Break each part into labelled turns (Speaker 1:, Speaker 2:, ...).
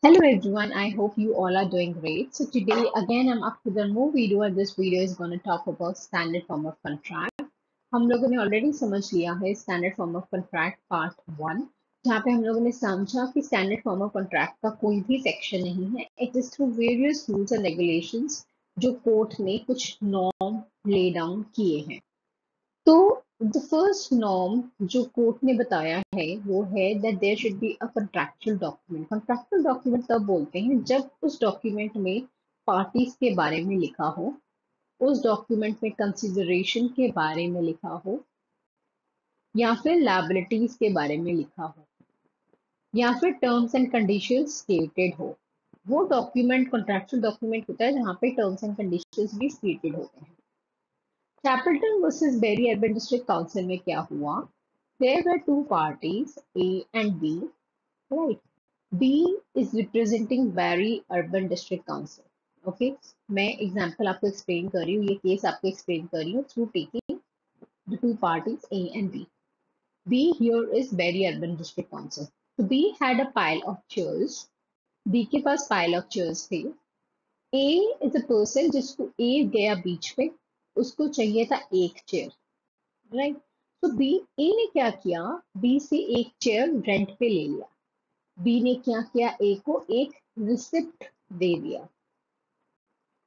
Speaker 1: Hello everyone, I hope you all are doing great. So today again I'm up with a new video and this video is going to talk about standard form of contract. हम लोगों ने already समझ लिया है standard form of contract part 1 जहाँ पे हम लोगों ने समझा कि स्टैंडर्ड फॉर्म ऑफ कॉन्ट्रैक्ट का कोई भी सेक्शन नहीं है, it is through various rules and regulations जो कोर्ट ने कुछ नॉर्म ले डाउन किए हैं। तो द फर्स्ट नॉर्म जो कोर्ट ने बताया है वो है that there should be a contractual document. Contractual document तब बोलते हैं जब उस डॉक्यूमेंट में पार्टीज के बारे में लिखा हो, उस डॉक्यूमेंट में कंसिडरेशन के बारे में लिखा हो, या फिर लायबिलिटीज के बारे में लिखा हो, या फिर टर्म्स एंड कंडीशंस स्टेटेड हो। वो डॉक्यूमेंट कॉन्ट्रैक्चुअल डॉक्यूमेंट होता है जहाँ पे टर्म्स एंड कंडीशंस भी स्टेटेड होते हैं। Chapelton versus Barry Urban District Council में क्या हुआ? There were two parties, A and B, right? B is representing Barry Urban District Council. Okay, मैं एग्जाम्पल आपको एक्सप्लेन कर रही हूँ, ये केस आपको एक्सप्लेन कर रही हूँ through taking the two parties A and B. B here is Barry Urban District Council. So B had a pile of chairs. B के पास pile of chairs थे. A is a person जिसको A गया बीच पे, उसको चाहिए था एक chair, right? तो बी ए ने क्या किया, बी से एक चेयर रेंट पे ले लिया। बी ने क्या किया, ए को एक रिसिप्ट दे दिया।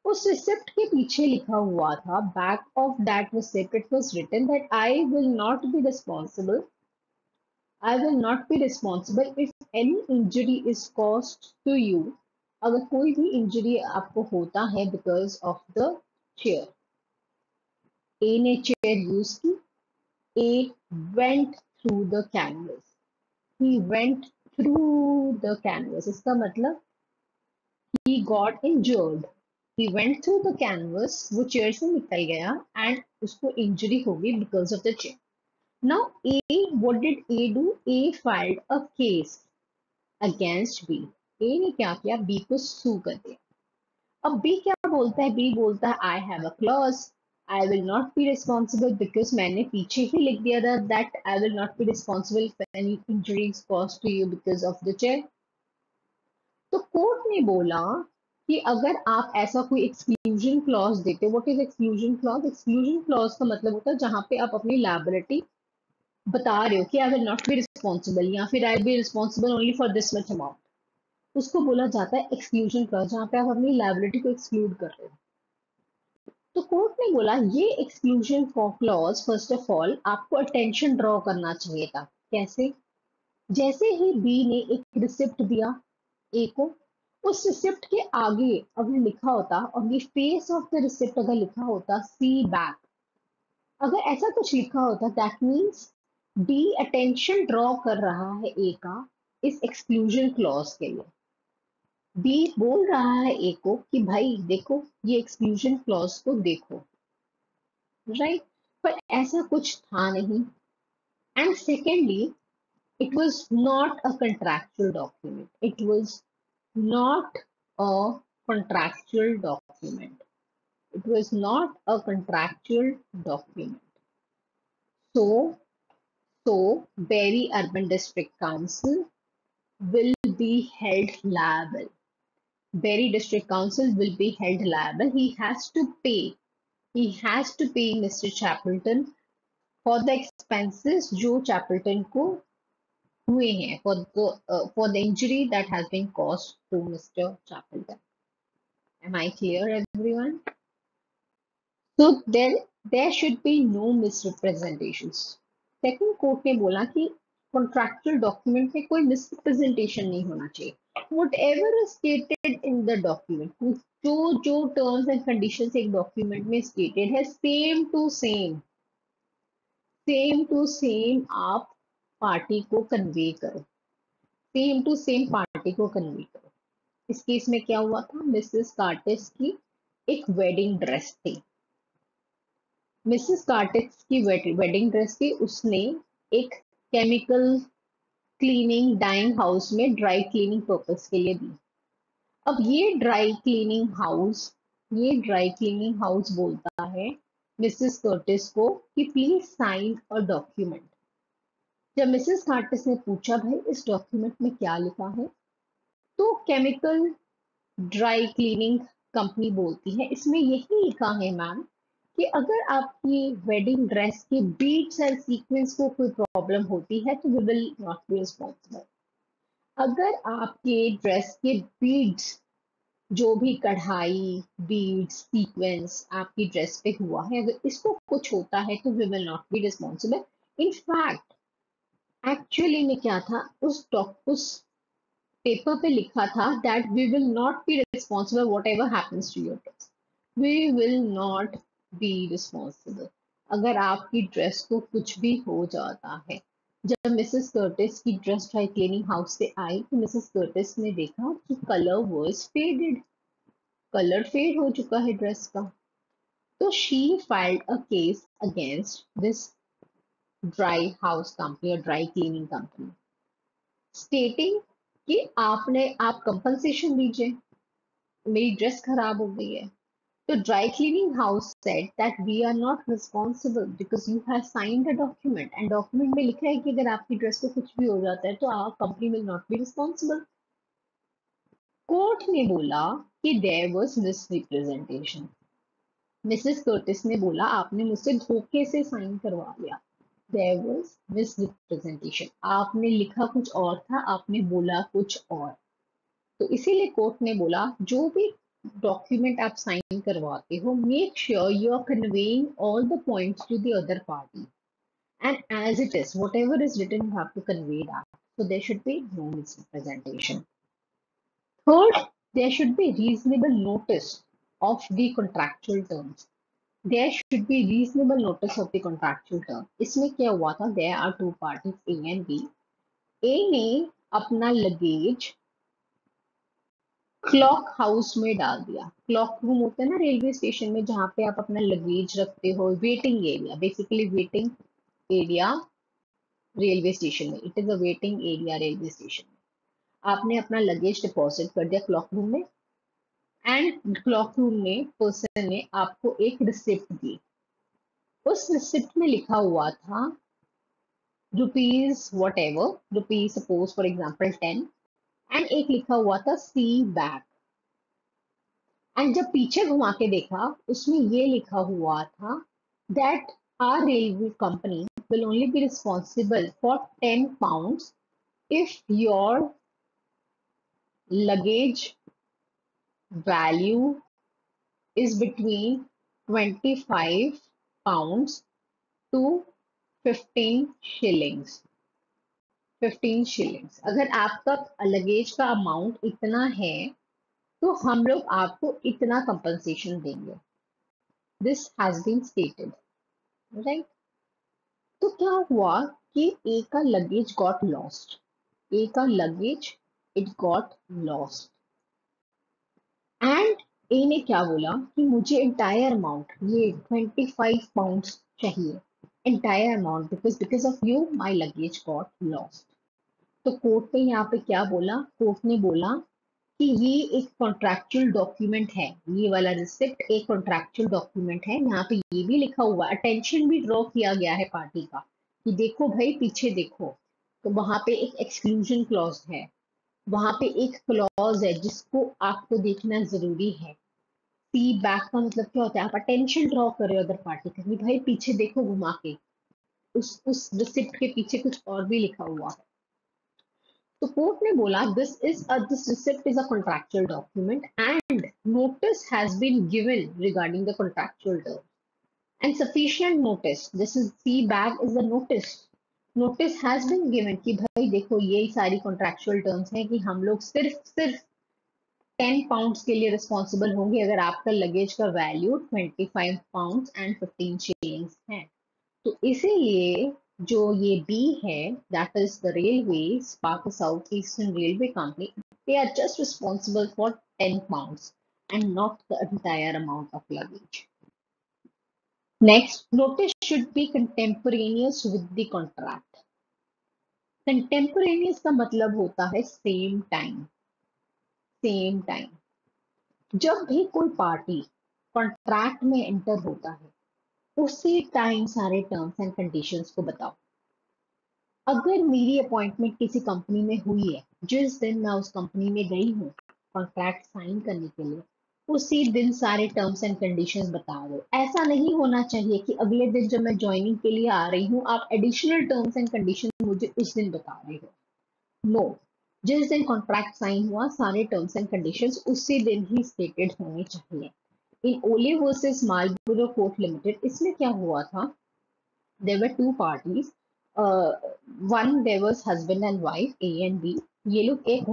Speaker 1: उस रिसिप्ट के पीछे लिखा हुआ था, back of that receipt it was written that I will not be responsible if any injury is caused to you. अगर कोई भी इंजरी आपको होता है because of the chair. A ने चेयर यूज की, A went through the canvas, he went through the canvas, इसका मतलब he got injured, he went through the canvas, वो चेयर से निकल गया and उसको इंजरी हो गई because of the chair. Now A, what did A do? A filed a case against B. A ने क्या किया, B को sue कर दिया। अब B क्या बोलता है, B बोलता है I have a clause, I will not be responsible because मैंने पीछे ही लिख दिया था that I will not be responsible if any injury is caused to you because of the chair. तो कोर्ट ने बोला कि अगर आप ऐसा कोई एक्सक्लूजन क्लॉज देते हो, what is exclusion clause? Exclusion clause का मतलब होता है जहां पे आप अपनी लायबिलिटी बता रहे हो कि I will not be responsible या फिर I be responsible only for this much amount, उसको बोला जाता है एक्सक्लूजन क्लॉज, जहां पे आप अपनी लायबिलिटी को एक्सक्लूड कर रहे हो। तो कोर्ट ने बोला ये exclusion clause first of all आपको अटेंशन ड्रॉ करना चाहिए था। कैसे? जैसे ही बी ने एक रिसिप्ट दिया ए को, उस रिसिप्ट के आगे अगर लिखा होता, और ये फेस ऑफ द रिसिप्ट अगर लिखा होता सी बैक, अगर ऐसा कुछ लिखा होता that means B attention draw कर रहा है ए का इस एक्सक्लूजन क्लॉज के लिए। बी बोल रहा है ए को कि भाई देखो ये एक्सक्लूजन क्लॉज को देखो, राइट? पर ऐसा कुछ था नहीं। And secondly, it was not a contractual document. It was not a contractual document. It was not a contractual document. So, so Barry Urban District Council will be held liable. Barry District Council will be held liable. He has to pay. He has to pay Mr. Chapleton for the expenses जो Chapleton को हुए हैं for the injury that has been caused to Mr. Chapleton. Am I clear, everyone? So there should be no misrepresentations. Second court ने बोला कि contractual document में कोई misrepresentation नहीं होना चाहिए। Whatever is stated in the document, जो जो टर्म्स एंड कंडीशंस एक डॉक्यूमेंट में स्टेटेड है, सेम टू सेम आप पार्टी को कन्वे करो, सेम टू सेम पार्टी को कन्वे करो। इस केस में क्या हुआ था, मिसेस कार्टिस की एक वेडिंग ड्रेस थी। मिसेस कार्टिस की वेडिंग ड्रेस थी, उसने एक केमिकल क्लीनिंग डाइंग हाउस में ड्राई क्लीनिंग पर्पस के लिए दी। अब ये ड्राई क्लीनिंग हाउस बोलता है मिसेस कर्टिस को कि प्लीज साइन अ डॉक्यूमेंट। जब मिसेस कार्टिस ने पूछा भाई इस डॉक्यूमेंट में क्या लिखा है, तो तो केमिकल ड्राई क्लीनिंग कंपनी बोलती है, इसमें यही लिखा है मैम कि अगर आपकी वेडिंग ड्रेस के बीड्स एंड सीक्वेंस को कोई प्रॉब्लम होती है तो we will not be responsible. अगर आपके ड्रेस के बीड्स, जो भी कढ़ाई, बीड्स, सीक्वेंस आपकी ड्रेस पे हुआ है, अगर इसको कुछ होता है तो we will not be responsible. In fact actually में क्या था, उस पेपर पे लिखा था that we will not be responsible whatever happens to your dress, we will not be responsible अगर आपकी ड्रेस को कुछ भी हो जाता है। जब मिसेस कर्टिस की ड्रेस ड्राई क्लीनिंग हाउस से आई तो मिसेस कर्टिस ने देखा कि colour was faded, colour fade हो चुका है ड्रेस का। तो she filed a case against this dry house company और ड्राई क्लीनिंग कंपनी, स्टेटिंग कि आप कंपनसेशन दीजिए, मेरी ड्रेस खराब हो गई है। तो dry cleaning house said that we are not responsible because you have signed a document, and document में लिखा है कि अगर आपकी ड्रेस को कुछ भी हो जाता है तो आप company will not be responsible. Court ने बोला कि there was misrepresentation. Mrs Curtis ने बोला आपने मुझसे धोखे से साइन करवा लिया, देयर वाज मिसरिप्रेजेंटेशन, आपने लिखा कुछ और था, आपने बोला कुछ और। तो इसीलिए कोर्ट ने बोला जो भी डॉक्यूमेंट आप साइन करवाते हो, make sure you are conveying all the points to the other party and as it is whatever is written you have to convey that, so there should be no misrepresentation. Third, there should be reasonable notice of the contractual terms, there should be reasonable notice of the contractual term. इसमें क्या हुआ था, there are two parties A and B. A ने अपना luggage clock house में डाल दिया। Clock room होता है ना रेलवे स्टेशन में, जहाँ पे आप अपना लगेज रखते हो, waiting area, basically waiting area railway station में, it is a waiting area railway station में। आपने अपना लगेज डिपॉजिट कर दिया क्लॉक रूम में, एंड क्लॉक रूम में पर्सन ने आपको एक रिसिप्ट दी। उस रिसिप्ट में लिखा हुआ था rupees what ever, rupees suppose for example 10, and एक लिखा हुआ था सी बैक। एंड जब पीछे घुमा के देखा उसमें ये लिखा हुआ था that are railway company will only be responsible for 10 pounds if your luggage value is between 25 pounds to 15 shillings। 15 shillings अगर आपका लगेज का अमाउंट इतना है तो हम लोग आपको इतना कंपनसेशन देंगे। This has been stated, right. तो क्या हुआ कि ए का लगेज गॉट लॉस्ट, ए का luggage it got lost, and A ने क्या बोला कि मुझे एंटायर अमाउंट, ये 25 पाउंड्स चाहिए, entire amount, because of you my luggage got lost. तो कोर्ट ने यहाँ पे क्या बोला, कोर्ट ने बोला कि ये एक कॉन्ट्रैक्चुअल डॉक्यूमेंट है, ये वाला रिसिप्ट एक कॉन्ट्रैक्चुअल डॉक्यूमेंट है। यहाँ पे ये भी लिखा हुआ, अटेंशन भी ड्रॉ किया गया है पार्टी का कि देखो भाई पीछे देखो। तो वहां पे एक एक्सक्लूजन क्लॉज है, वहां पे एक क्लॉज है जिसको आपको देखना जरूरी है। सी बैक का मतलब क्या होता है, आप अटेंशन ड्रॉ कर रहे हो अदर पार्टी का कि भाई पीछे देखो घुमा के, उस रिसिप्ट के पीछे कुछ और भी लिखा हुआ है। तो कोर्ट ने बोला this receipt is a contractual document and notice has been given regarding the contractual term and sufficient notice, this is C bag is the notice has been given कि भाई देखो ये सारी contractual terms हैं कि हम लोग सिर्फ 10 पाउंड्स के लिए रिस्पॉन्सिबल होंगे अगर आपका लगेज का वैल्यू 25 पाउंड्स एंड 15 शिलिंग्स है। तो इसीलिए जो ये बी है, that is the railway spark South Eastern Railway Company, they are just responsible for 10 pounds and not the entire amount of luggage. Next, notice should be contemporaneous with the contract. Contemporaneous का मतलब होता है same time, same time. जब भी कोई party contract में enter होता है उसी टाइम सारे टर्म्स एंड कंडीशंस को बताओ। अगर मेरी अपॉइंटमेंट किसी कंपनी में हुई है जिस दिन मैं उस कंपनी में गई हूँ कॉन्ट्रैक्ट साइन करने के लिए, उसी दिन सारे टर्म्स एंड कंडीशंस बता दो। ऐसा नहीं होना चाहिए कि अगले दिन जब मैं ज्वाइनिंग के लिए आ रही हूँ आप एडिशनल टर्म्स एंड कंडीशंस मुझे उस दिन बता रहे हो। नो, जिस दिन कॉन्ट्रैक्ट साइन हुआ सारे टर्म्स एंड कंडीशंस उसी दिन ही स्टेटेड होने चाहिए। इन ओले वर्सेस मार्लबोरो कोर्ट लिमिटेड, इसमें क्या हुआ था, there were two parties. One, there was husband and wife, A and B. ये लोग एक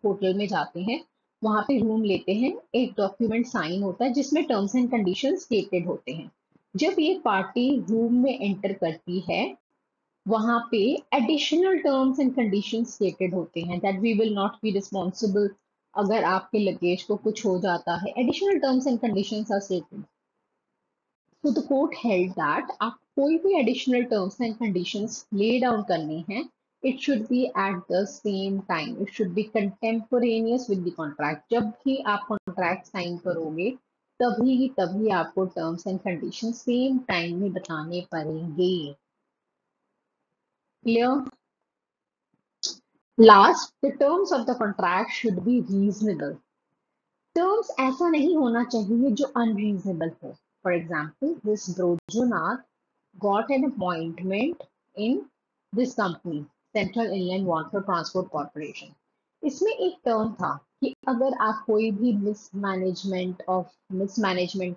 Speaker 1: होटल में जाते हैं, वहां पे रूम लेते हैं, एक डॉक्यूमेंट साइन होता है जिसमें टर्म्स एंड कंडीशन स्टेटेड होते हैं। जब ये पार्टी रूम में एंटर करती है, वहां पे additional terms and condition stated होते हैं that we will not be responsible अगर आपके लगेज को कुछ हो जाता है। Additional terms and conditions are stated. So the court held that आप कोई भी additional terms and conditions lay down करने हैं, it should be at the same time. It should be contemporaneous with the contract. जब भी आप contract sign करोगे, तभी आपको terms and conditions same time में बताने पड़ेंगे। Clear? Last, the terms of the contract should be reasonable. Terms ऐसा नहीं होना चाहिए जो अनरीजनेबल हो। For example, this Brojonath got an appointment in this company, Central Inland Water Transport Corporation. इसमें एक टर्म था कि अगर आप कोई भी मिसमैनेजमेंट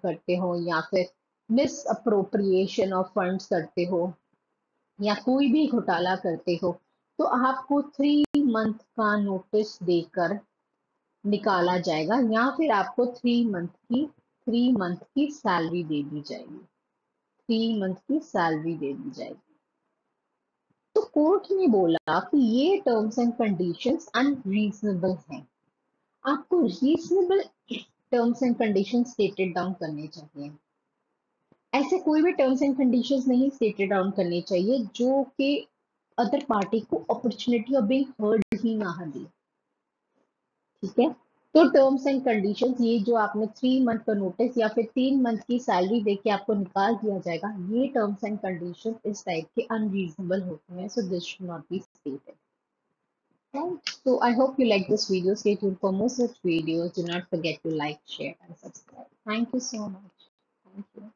Speaker 1: करते हो या फिर मिस अप्रोप्रिएशन ऑफ फंड्स करते हो या कोई भी घोटाला करते हो, तो आपको 3 मंथ का नोटिस देकर निकाला जाएगा या फिर आपको 3 मंथ की सैलरी दे दी जाएगी। 3 मंथ की सैलरी दे दी जाएगी। तो कोर्ट ने बोला कि ये टर्म्स एंड कंडीशंस अनरीजनेबल हैं। आपको reasonable terms and conditions stated down करने चाहिए। ऐसे कोई भी टर्म्स एंड कंडीशंस नहीं स्टेटेड डाउन करने चाहिए जो कि अदर पार्टी को opportunity of being heard he ना दे। ठीक है, तो टर्म्स एंड कंडीशंस, ये जो आपने 3 मंथ का नोटिस या फिर 3 मंथ की सैलरी देके आपको निकाल दिया जाएगा, ये टर्म्स एंड कंडीशन इस टाइप के अनरीजनेबल होते हैं। So this should not be stated. So I hope you like this video. Stay tuned for more such videos. Do not forget to like, share, and subscribe. Thank you so much. Thank you.